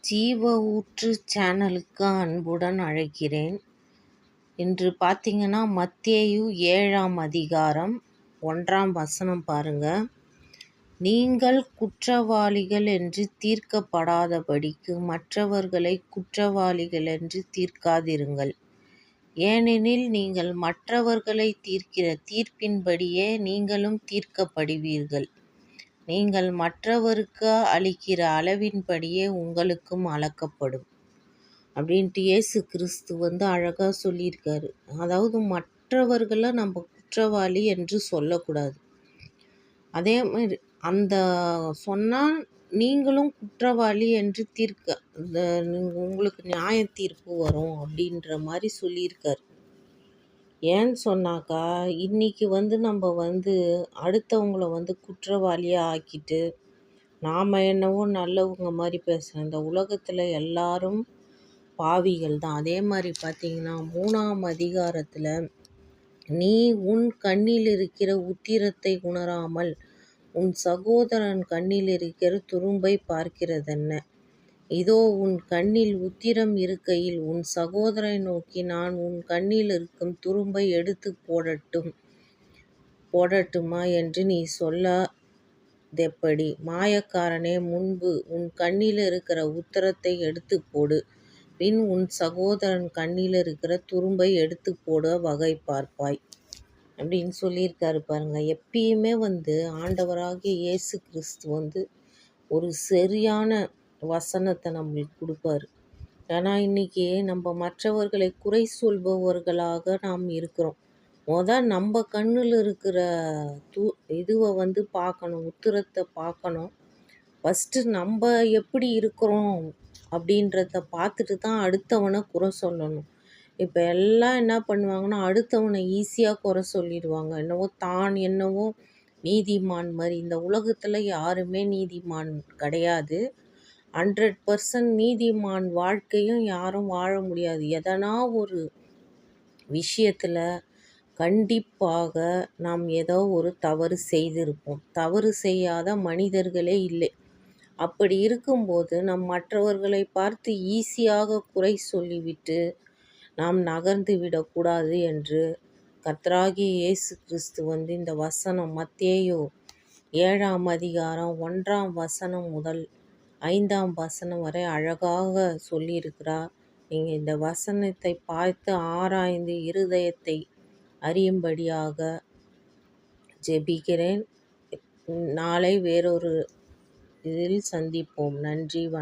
ஜீவ ஊற்று சேனலுக்கு அன்புடன் அழைக்கிறேன். இன்று பார்த்தீங்கன்னா மத்தேயு 7ஆம் அதிகாரம் 1ஆம் வசனம் பாருங்க. நீங்கள் குற்றவாளிகள் என்று தீர்க்கப்படாதபடிக்கு மற்றவர்களை குற்றவாளிகள் என்று தீர்க்காதிருங்கள். ஏனெனில் நீங்கள் மற்றவர்களை தீர்க்கிற தீர்ப்பின்படியே நீங்களும் தீர்க்கப்படுவீர்கள். நீங்கள் மற்றவருக்கு அளிக்கிற அளவின்படியே உங்களுக்கும் அளக்கப்படும் அப்படின்ட்டு இயேசு கிறிஸ்து அழகாக சொல்லியிருக்காரு. அதாவது மற்றவர்களை நம்ம குற்றவாளி என்று சொல்லக்கூடாது. அதே மாதிரி அந்த சொன்னால் நீங்களும் குற்றவாளி என்று உங்களுக்கு நியாய தீர்ப்பு வரும் அப்படின்ற மாதிரி சொல்லியிருக்காரு. ஏன்னு சொன்னாக்கா இன்றைக்கி நம்ம அடுத்தவங்கள குற்றவாளியாக ஆக்கிட்டு நாம் என்னவோ நல்லவங்க மாதிரி பேசுகிறோம். இந்த உலகத்தில் எல்லாரும் பாவிகள் தான். அதே மாதிரி பார்த்திங்கன்னா 3ஆம் அதிகாரத்தில் நீ உன் கண்ணில் இருக்கிற உத்திரத்தை உணராமல் உன் சகோதரன் கண்ணில் இருக்கிற துரும்பை பார்க்கிறதென்ன? இதோ உன் கண்ணில் உத்திரம் இருக்கையில் உன் சகோதரனை நோக்கி நான் உன் கண்ணில் இருக்கும் துரும்பை எடுத்து போடட்டுமா என்று நீ சொல்லாதெப்படி? மாயக்காரனே, முன்பு உன் கண்ணில் இருக்கிற உத்திரத்தை எடுத்து போடு, பின் உன் சகோதரன் கண்ணில் இருக்கிற துரும்பை எடுத்து போட வகை பார்ப்பாய் அப்படின்னு சொல்லியிருக்காரு பாருங்க. எப்பயுமே ஆண்டவராகிய இயேசு கிறிஸ்து ஒரு சரியான வசனத்தை நம்மளுக்கு கொடுப்பாரு. ஏன்னா இன்றைக்கி நம்ம மற்றவர்களை குறை சொல்பவர்களாக நாம் இருக்கிறோம். நம்ம கண்ணில் இருக்கிற இதுவை பார்க்கணும், உத்திரத்தை பார்க்கணும். ஃபஸ்ட்டு நம்ம எப்படி இருக்கிறோம் அப்படின்றத பார்த்துட்டு தான் அடுத்தவனை குறை சொல்லணும். இப்போ எல்லாம் என்ன பண்ணுவாங்கன்னா அடுத்தவனை ஈஸியாக குறை சொல்லிடுவாங்க. என்னவோ நீதிமான் மாதிரி. இந்த உலகத்தில் யாருமே நீதிமான் கிடையாது. 100% நீதிமான் வாழ்க்கையும் யாரும் வாழ முடியாது. எதனா ஒரு விஷயத்தில் கண்டிப்பாக நாம் ஏதோ ஒரு தவறு செய்திருப்போம். தவறு செய்யாத மனிதர்களே இல்லை. அப்படி இருக்கும்போது மற்றவர்களை பார்த்து ஈஸியாக குறை சொல்லிவிட்டு நாம் நகர்ந்து விடக்கூடாது என்று கர்த்தராகிய இயேசு கிறிஸ்து இந்த வசனம் மத்தேயு 7ஆம் அதிகாரம் 1ஆம் வசனம் முதல் 5ஆம் வசனம் வரை அழகாக சொல்லியிருக்கிறார். நீங்கள் இந்த வசனத்தை பார்த்து ஆராய்ந்து இருதயத்தை அறியும்படியாக ஜெபிக்கிறேன். நாளை வேறொரு இதில் சந்திப்போம். நன்றி, வணக்கம்.